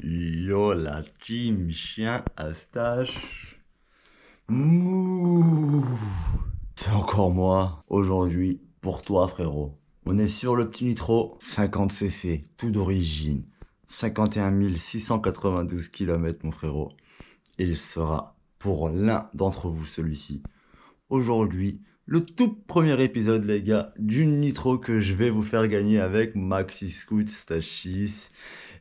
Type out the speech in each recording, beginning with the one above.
Yo la team chien à stache. Mouh. C'est encore moi aujourd'hui pour toi frérot. On est sur le petit nitro 50cc, tout d'origine. 51 692 km mon frérot. Et il sera pour l'un d'entre vous celui-ci. Aujourd'hui, le tout premier épisode les gars du nitro que je vais vous faire gagner avec Maxi Scoot, Stachis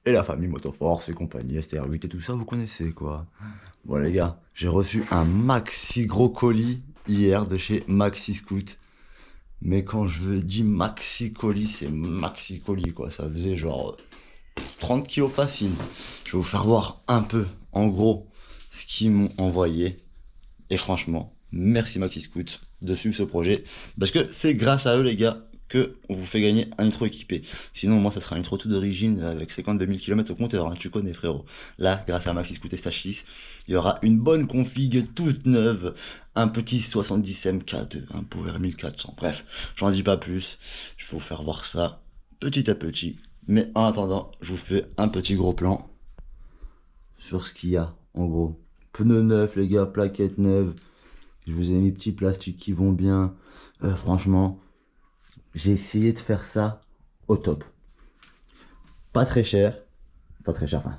et la famille Motoforce et compagnie, STR8 et tout ça, vous connaissez quoi. Bon les gars, j'ai reçu un maxi gros colis hier de chez Maxi Scoot. Mais quand je dis maxi colis, c'est maxi colis quoi. Ça faisait genre 30 kilos facile. Je vais vous faire voir un peu, en gros, ce qu'ils m'ont envoyé. Et franchement, merci Maxi Scoot de suivre ce projet. Parce que c'est grâce à eux les gars que on vous fait gagner un nitro équipé. Sinon moi ça sera un nitro tout d'origine avec 52 000 km au compteur, hein, tu connais frérot. Là, grâce à Maxi Scoot et Stachis, il y aura une bonne config toute neuve, un petit 70 MK2, un Power 1400, bref, j'en dis pas plus, je vais vous faire voir ça petit à petit. Mais en attendant, je vous fais un petit gros plan sur ce qu'il y a en gros. Pneus neufs les gars, plaquettes neuves, je vous ai mis petits plastiques qui vont bien, franchement... J'ai essayé de faire ça au top. Pas très cher, enfin,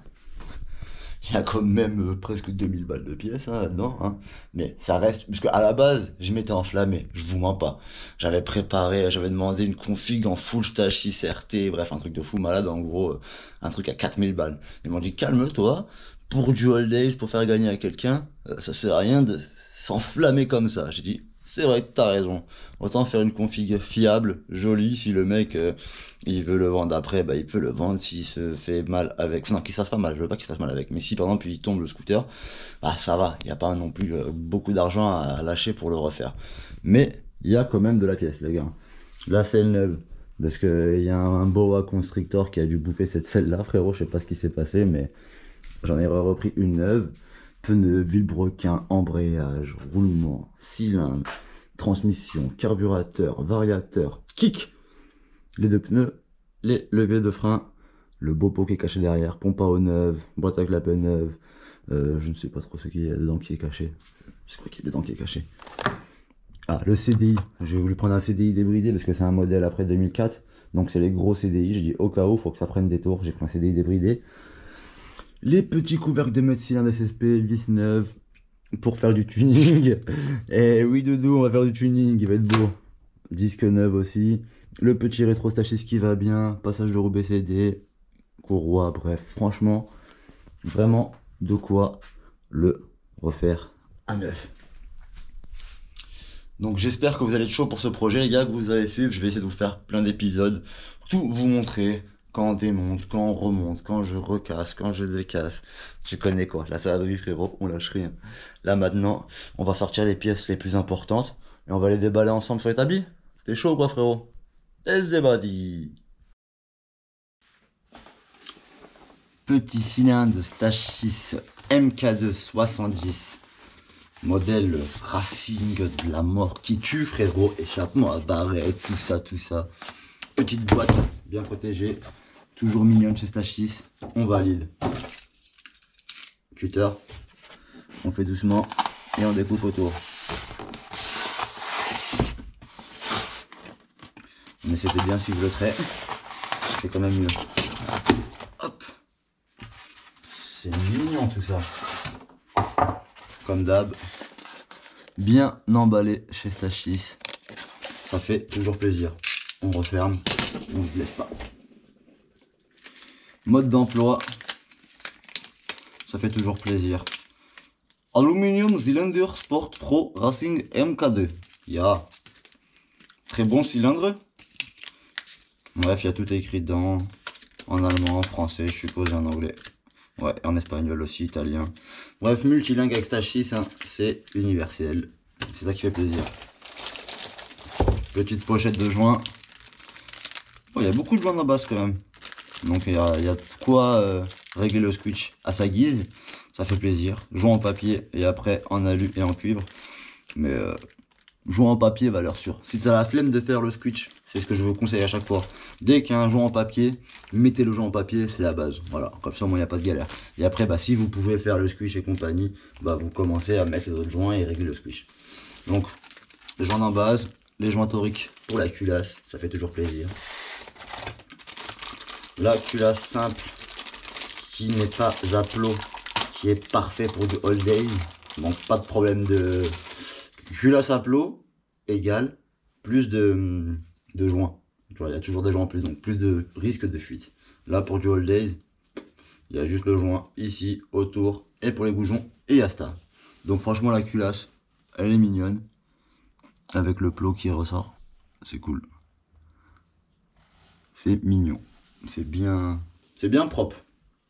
il y a quand même presque 2000 balles de pièces hein, là-dedans, hein. Mais ça reste, parce qu'à la base, je m'étais enflammé, je vous mens pas. J'avais préparé, j'avais demandé une config en full stage 6 RT, bref, un truc de fou malade, en gros, un truc à 4000 balles. Ils m'ont dit, calme-toi, pour du all days, pour faire gagner à quelqu'un, ça sert à rien de s'enflammer comme ça. J'ai dit, c'est vrai que t'as raison. Autant faire une config fiable, jolie, si le mec il veut le vendre après, bah il peut le vendre s'il se fait mal avec. Enfin, non, qu'il se fasse pas mal, je veux pas qu'il se fasse mal avec. Mais si par exemple il tombe le scooter, bah ça va, il n'y a pas non plus beaucoup d'argent à lâcher pour le refaire. Mais il y a quand même de la pièce, les gars. La selle neuve, parce qu'il y a un boa constrictor qui a dû bouffer cette selle là, frérot, je sais pas ce qui s'est passé, mais j'en ai repris une neuve. Pneus, vilebrequin, embrayage, roulement, cylindre, transmission, carburateur, variateur, kick, les deux pneus, les leviers de frein, le beau pot qui est caché derrière, pompe à eau neuve, boîte à clapet neuve, je ne sais pas trop ce qu'il y a dedans qui est caché, je crois qu'il y a dedans qui est caché. Ah, le CDI, j'ai voulu prendre un CDI débridé parce que c'est un modèle après 2004, donc c'est les gros CDI, j'ai dit au cas où, faut que ça prenne des tours, j'ai pris un CDI débridé. Les petits couvercles de mètre cylindre SSP, vis neuve, pour faire du tuning. Et oui doudou, on va faire du tuning, il va être beau. Disque neuf aussi. Le petit rétro Stachis qui va bien, passage de roue BCD, courroie, bref, franchement, vraiment de quoi le refaire à neuf. Donc j'espère que vous allez être chaud pour ce projet les gars, que vous allez suivre. Je vais essayer de vous faire plein d'épisodes, tout vous montrer. Quand on démonte, quand on remonte, quand je recasse, quand je décasse. Je connais quoi, la saladerie frérot, on lâche rien. Là maintenant, on va sortir les pièces les plus importantes et on va les déballer ensemble sur l'établi. T'es chaud ou quoi frérot? Let's débadi. Petit cylindre Stage 6 MK2 70. Modèle Racing de la mort qui tue frérot, échappement à barrette, tout ça, tout ça. Petite boîte bien protégée. Toujours mignonne chez Stachis, on valide. Cutter, on fait doucement et on découpe autour. On essaie de bien suivre le trait, c'est quand même mieux. Hop, c'est mignon tout ça. Comme d'hab, bien emballé chez Stachis, ça fait toujours plaisir. On referme, on ne se laisse pas. Mode d'emploi, ça fait toujours plaisir. Aluminium Cylinder Sport Pro Racing MK2. Très bon cylindre. Bref, il y a tout écrit dedans. En allemand, en français, je suppose, en anglais. Ouais, en espagnol aussi, italien. Bref, multilingue avec Stachis, hein, c'est universel. C'est ça qui fait plaisir. Petite pochette de joints. Oh, il y a beaucoup de joints en basse quand même. Donc il y a de quoi régler le switch à sa guise, ça fait plaisir. Joint en papier et après en alu et en cuivre. Mais joint en papier valeur sûre. Si tu as la flemme de faire le switch C'est ce que je vous conseille à chaque fois. Dès qu'il y a un joint en papier, mettez le joint en papier, c'est la base. Voilà, comme ça, moi, il n'y a pas de galère. Et après, bah, si vous pouvez faire le squish et compagnie, bah, vous commencez à mettre les autres joints et régler le squish. Donc, les joints en base, les joints toriques pour la culasse, ça fait toujours plaisir. La culasse simple, qui n'est pas à plot, qui est parfait pour du all day. Donc, pas de problème de culasse à plot égale plus de joints. Il y a toujours des joints en plus, donc plus de risque de fuite. Là, pour du all days, il y a juste le joint ici, autour, et pour les goujons, et basta. Donc franchement, la culasse, elle est mignonne. Avec le plot qui ressort, c'est cool. C'est mignon. C'est bien propre.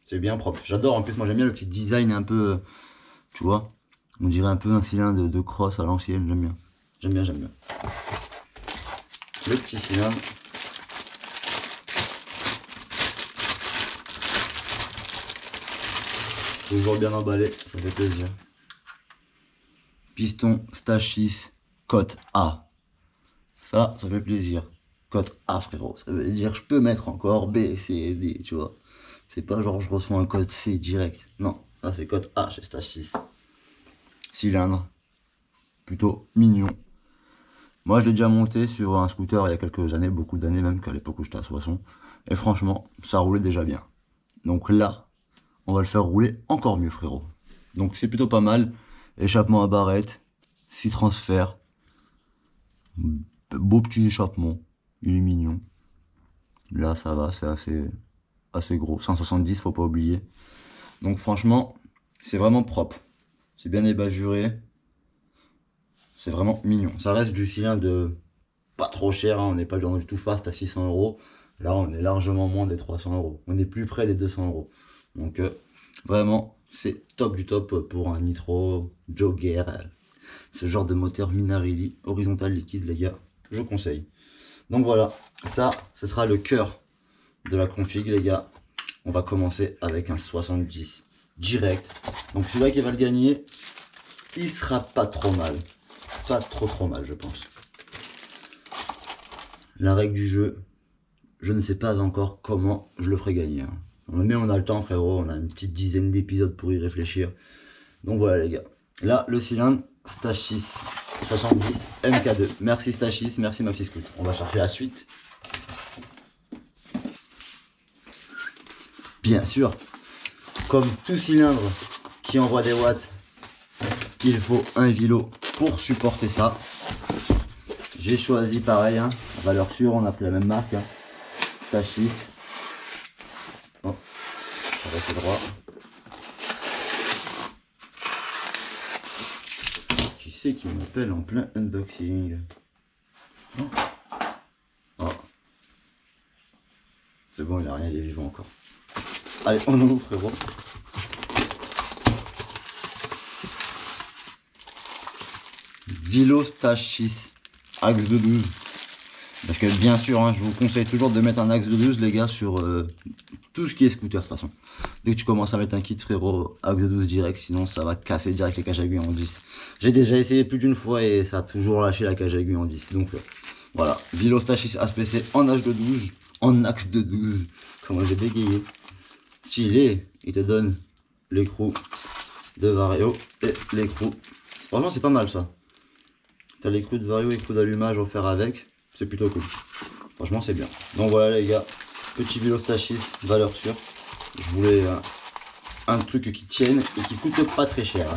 C'est bien propre. J'adore, en plus, moi j'aime bien le petit design un peu, tu vois, on dirait un peu un cylindre de crosse à l'ancienne, j'aime bien. J'aime bien. Le petit cylindre. Toujours bien emballé, ça fait plaisir. Piston stage 6, cote A. Ça fait plaisir. Cote A, frérot. Ça veut dire que je peux mettre encore B, C et D, tu vois. C'est pas genre je reçois un code C direct. Non, là c'est cote A chez stage 6. Cylindre. Plutôt mignon. Moi, je l'ai déjà monté sur un scooter il y a quelques années, beaucoup d'années même, qu'à l'époque où j'étais à Soissons. Et franchement, ça roulait déjà bien. Donc là, on va le faire rouler encore mieux, frérot. Donc c'est plutôt pas mal. Échappement à barrette, 6 transferts. Beau petit échappement. Il est mignon. Là, ça va, c'est assez gros. 170, faut pas oublier. Donc franchement, c'est vraiment propre. C'est bien ébajuré. C'est vraiment mignon. Ça reste du cylindre pas trop cher, hein. On n'est pas dans du tout fast à 600 €. Là, on est largement moins des 300 €. On est plus près des 200 €. Donc, vraiment, c'est top du top pour un nitro, jogger, ce genre de moteur Minarelli, horizontal liquide, les gars. Je conseille. Donc voilà, ça, ce sera le cœur de la config, les gars. On va commencer avec un 70 direct. Donc celui-là qui va le gagner, il sera pas trop mal. Pas trop mal, je pense. La règle du jeu, je ne sais pas encore comment je le ferai gagner. Hein. Mais on a le temps, frérot. On a une petite dizaine d'épisodes pour y réfléchir. Donc voilà, les gars. Là, le cylindre, stage 6, 70, MK2. Merci stage 6, merci Maxi Scoot. On va chercher la suite. Bien sûr, comme tout cylindre qui envoie des watts, il faut un vilo pour supporter ça. J'ai choisi pareil, hein, valeur sûre, on a pris la même marque, hein, stage 6. Oh, ça va être droit. Qui c'est qui m'appelle en plein unboxing? Oh. Oh. C'est bon, il a rien, il est vivant encore. Allez, on ouvre, frérot. Vilo stage 6, axe de 12. Parce que bien sûr, hein, je vous conseille toujours de mettre un axe de 12, les gars, sur tout ce qui est scooter de toute façon. Dès que tu commences à mettre un kit, frérot, axe de 12 direct, sinon ça va casser direct les cages à aiguille en 10. J'ai déjà essayé plus d'une fois et ça a toujours lâché la cage à aiguille en 10. Donc voilà, Vilo stage 6 ASPC en axe de 12, en axe de 12. Comment j'ai bégayé. Stylé, il te donne l'écrou de Vario et l'écrou. Franchement, c'est pas mal ça. T'as l'écrou de Vario, écrou d'allumage offert avec. C'est plutôt cool. Franchement, c'est bien. Donc voilà, les gars. Petit Vilo stage 6, valeur sûre. Je voulais un truc qui tienne et qui coûte pas très cher.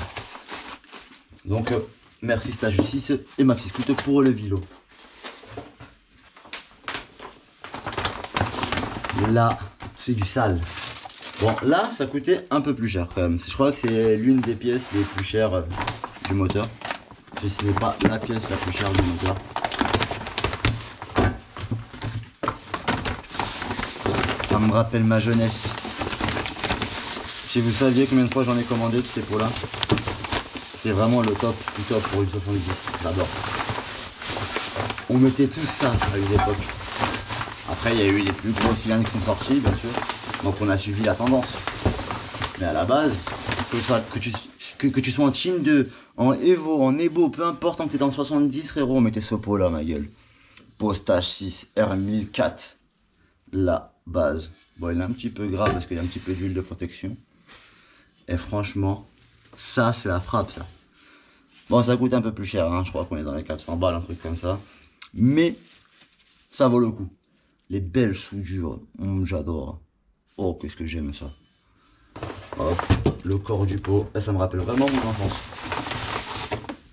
Donc, merci stage 6 et Maxi Scoot pour le Vilo. Là, c'est du sale. Bon, là, ça coûtait un peu plus cher quand même. Je crois que c'est l'une des pièces les plus chères du moteur. Si ce n'est pas la pièce la plus chère du moteur. Ça me rappelle ma jeunesse. Si vous saviez combien de fois j'en ai commandé tous ces pots là, c'est vraiment le top du top pour une 70. J'adore. On mettait tout ça à une époque. Après, il y a eu les plus gros cylindres qui sont sortis, bien sûr. Donc on a suivi la tendance. Mais à la base, que tu sois en team 2, en Evo, en Ebo, peu importe, tant que t'es dans 70, frérot, on mettait ce pot là, ma gueule. Postage 6 R1004. La base. Bon, il est un petit peu gras parce qu'il y a un petit peu d'huile de protection. Et franchement, ça c'est la frappe ça. Bon, ça coûte un peu plus cher, hein. Je crois qu'on est dans les 400 balles, un truc comme ça. Mais ça vaut le coup. Les belles soudures, j'adore. Oh, qu'est-ce que j'aime ça. Hop, le corps du pot, ça me rappelle vraiment mon enfance.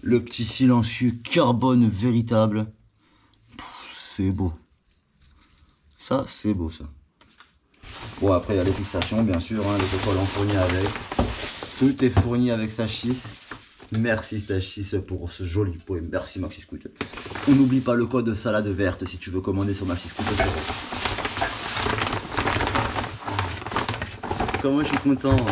Le petit silencieux carbone véritable. C'est beau. Ça, c'est beau ça. Bon, après, il y a les fixations, bien sûr, hein, les autocollants fournis avec. Tout est fourni avec Stashis. Merci Stashis pour ce joli pot et merci Maxi Scoot. On n'oublie pas le code salade verte si tu veux commander sur Maxi Scoot. Comment je suis content.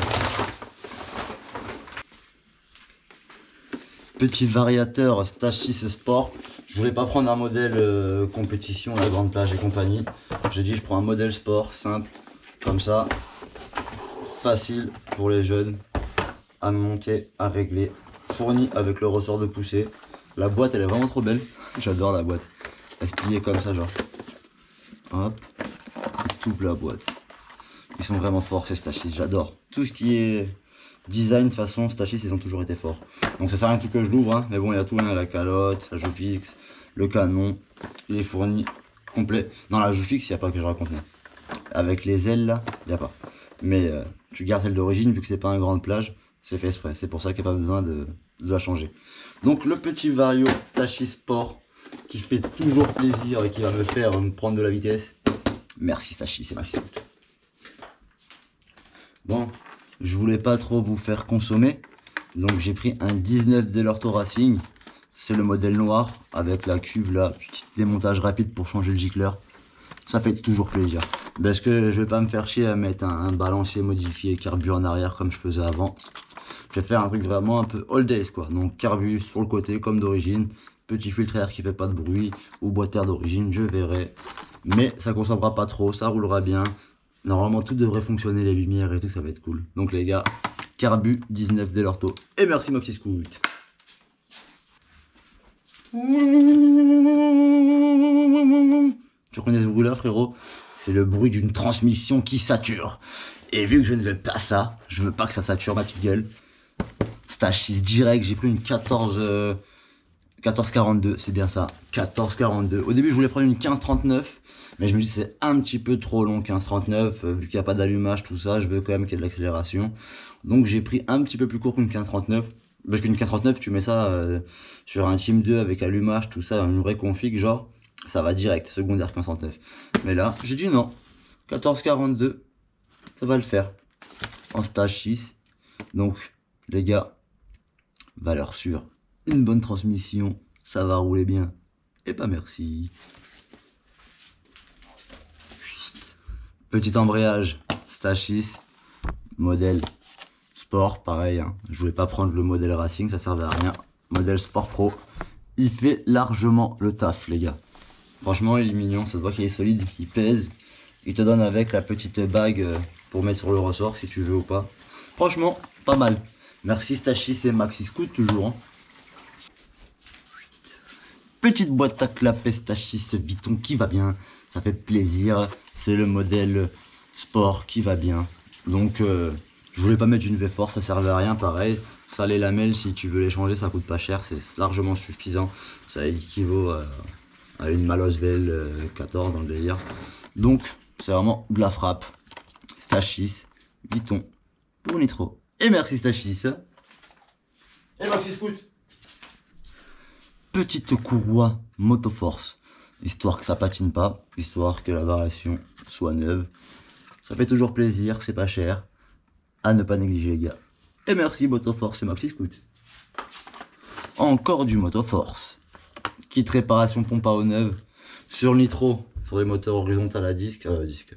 Petit variateur Stashis Sport. Je voulais pas prendre un modèle compétition, la grande plage et compagnie. J'ai dit je prends un modèle sport simple, comme ça, facile pour les jeunes à monter, à régler, fourni avec le ressort de poussée. La boîte elle est vraiment trop belle, j'adore la boîte. Elle se plie comme ça genre. Hop, tu ouvres la boîte. Ils sont vraiment forts ces Stashis, j'adore. Tout ce qui est design de toute façon, Stashis ils ont toujours été forts. Donc ça sert à rien que je l'ouvre, hein. Mais bon il y a tout, hein, la calotte, la joue fixe, le canon, il est fourni complet. Dans la joue fixe il n'y a pas que je raconte. Avec les ailes là, il n'y a pas. Mais tu gardes celle d'origine vu que c'est pas un grand plage, c'est fait exprès. C'est pour ça qu'il n'y a pas besoin de la changer. Donc le petit Vario Stashis Sport qui fait toujours plaisir et qui va me faire me prendre de la vitesse. Merci Stashis, c'est Maxi Scoot. Bon, je voulais pas trop vous faire consommer, donc j'ai pris un 19 Dell'Orto Racing. C'est le modèle noir avec la cuve là, petit démontage rapide pour changer le gicleur. Ça fait toujours plaisir. Parce que je vais pas me faire chier à mettre un balancier modifié carbu en arrière comme je faisais avant. Je vais faire un truc vraiment un peu old days quoi. Donc carbu sur le côté comme d'origine. Petit filtre air qui fait pas de bruit ou boîte air d'origine, je verrai. Mais ça consommera pas trop, ça roulera bien. Normalement tout devrait fonctionner, les lumières et tout, ça va être cool. Donc les gars, carbu 19 Dell'Orto. Et merci Maxi Scoot. Tu reconnais ce bruit là frérot? C'est le bruit d'une transmission qui sature. Et vu que je ne veux pas ça, je veux pas que ça sature ma petite gueule. Stashis direct, j'ai pris une 1442, c'est bien ça, 1442. Au début je voulais prendre une 1539, mais je me dis c'est un petit peu trop long 1539, vu qu'il n'y a pas d'allumage, tout ça, je veux quand même qu'il y ait de l'accélération. Donc j'ai pris un petit peu plus court qu'une 1539, parce qu'une 1539 tu mets ça sur un Team 2 avec allumage, tout ça, une vraie config genre, ça va direct, secondaire 1539. Mais là, j'ai dit non, 1442, ça va le faire, en Stashis. Donc les gars, valeur sûre, une bonne transmission, ça va rouler bien. Et pas merci. Petit embrayage, Stashis, modèle sport, pareil, hein. Je voulais pas prendre le modèle racing, ça servait à rien. Modèle sport pro, il fait largement le taf les gars. Franchement il est mignon, ça se voit qu'il est solide, il pèse. Il te donne avec la petite bague pour mettre sur le ressort si tu veux ou pas. Franchement, pas mal. Merci Stashis et Maxi Scoot toujours. Hein. Petite boîte à clapet Stashis Vuitton qui va bien. Ça fait plaisir. C'est le modèle sport qui va bien. Donc je voulais pas mettre une V-Force, ça servait à rien pareil. Ça les lamelles, si tu veux les changer, ça coûte pas cher. C'est largement suffisant. Ça équivaut à une Malos VL 14 dans le délire. Donc c'est vraiment de la frappe. Stashis Vuitton pour Nitro. Et merci Stashis. Et Maxi Scoot. Petite courroie Motoforce. Histoire que ça patine pas. Histoire que la variation soit neuve. Ça fait toujours plaisir, c'est pas cher. À ne pas négliger les gars. Et merci Motoforce et Maxi Scoot. Encore du Motoforce. Kit réparation pompe à eau neuve. Sur le Nitro. Sur les moteurs horizontales à disque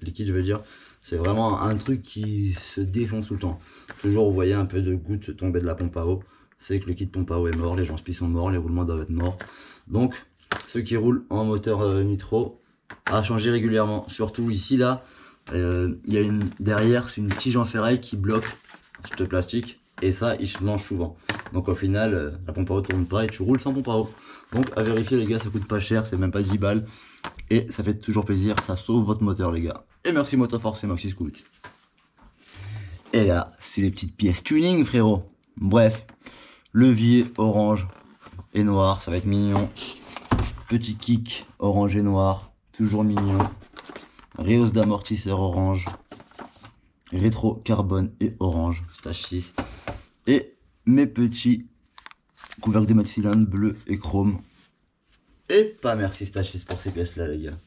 liquide je veux dire. C'est vraiment un truc qui se défonce tout le temps. Toujours vous voyez un peu de gouttes tomber de la pompe à eau. C'est que le kit pompe à eau est mort, les janspis sont morts, les roulements doivent être morts. Donc ceux qui roulent en moteur Nitro, à changer régulièrement. Surtout ici là, il y a derrière c'est une tige en ferraille qui bloque ce plastique. Et ça il se mange souvent. Donc au final la pompe à eau tourne pas et tu roules sans pompe à eau. Donc à vérifier les gars, ça coûte pas cher, c'est même pas 10 balles. Et ça fait toujours plaisir, ça sauve votre moteur les gars. Et merci Motoforce et Maxi Scoot. Et là, c'est les petites pièces tuning frérot. Bref, levier orange et noir, ça va être mignon. Petit kick orange et noir, toujours mignon. Réhausse d'amortisseur orange. Rétro carbone et orange, stage 6. Et mes petits couvercles de Maxiland bleu et chrome. Et pas merci stage 6 pour ces pièces là les gars.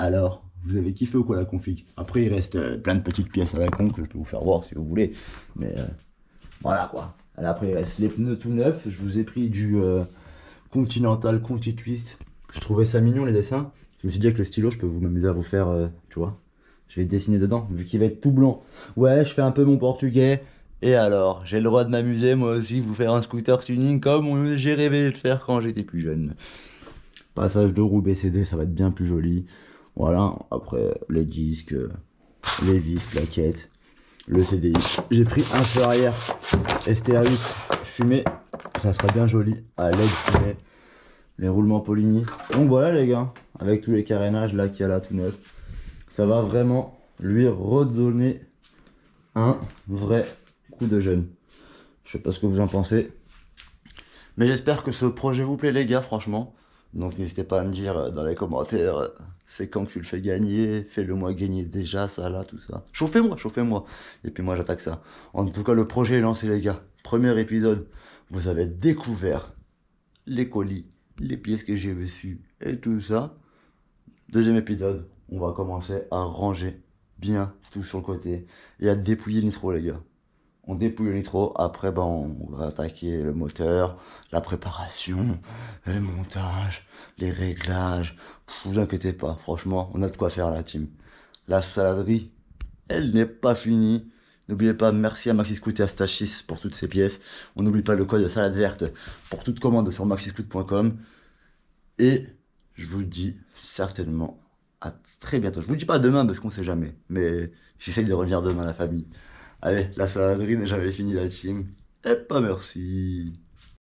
Alors, vous avez kiffé ou quoi la config? Après il reste plein de petites pièces à la con que je peux vous faire voir si vous voulez. Mais voilà quoi. Alors, après il reste les pneus tout neufs. Je vous ai pris du Continental Conti Twist. Je trouvais ça mignon les dessins. Je me suis dit avec le stylo je peux vous m'amuser à vous faire, tu vois. Je vais dessiner dedans vu qu'il va être tout blanc. Ouais, je fais un peu mon portugais. Et alors, j'ai le droit de m'amuser moi aussi, vous faire un scooter tuning comme j'ai rêvé de le faire quand j'étais plus jeune. Passage de roue BCD, ça va être bien plus joli. Voilà, après les disques, les vis, plaquettes, le CDI. J'ai pris un feu arrière STR8 fumé, ça sera bien joli à LED fumé. Les roulements Poligny. Donc voilà les gars, avec tous les carénages là qu'il y a là tout neuf, ça va vraiment lui redonner un vrai coup de jeune. Je sais pas ce que vous en pensez, mais j'espère que ce projet vous plaît les gars franchement. Donc n'hésitez pas à me dire dans les commentaires c'est quand que tu le fais gagner, fais-le moi gagner déjà ça là, tout ça. Chauffez-moi, chauffez-moi. Et puis moi j'attaque ça. En tout cas le projet est lancé les gars. Premier épisode, vous avez découvert les colis, les pièces que j'ai reçues et tout ça. Deuxième épisode, on va commencer à ranger bien tout sur le côté et à dépouiller le nitro les gars. On dépouille le nitro, après ben, on va attaquer le moteur, la préparation, le montage, les réglages. Vous inquiétez pas, franchement, on a de quoi faire la team. La saladerie, elle n'est pas finie. N'oubliez pas, merci à Maxi Scoot et à Stage 6 pour toutes ces pièces. On n'oublie pas le code salade verte pour toute commande sur maxiscoot.com. Et je vous le dis certainement à très bientôt. Je vous dis pas demain parce qu'on sait jamais, mais j'essaye de revenir demain à la famille. Allez, la saladerie n'est jamais finie la team. Et pas merci.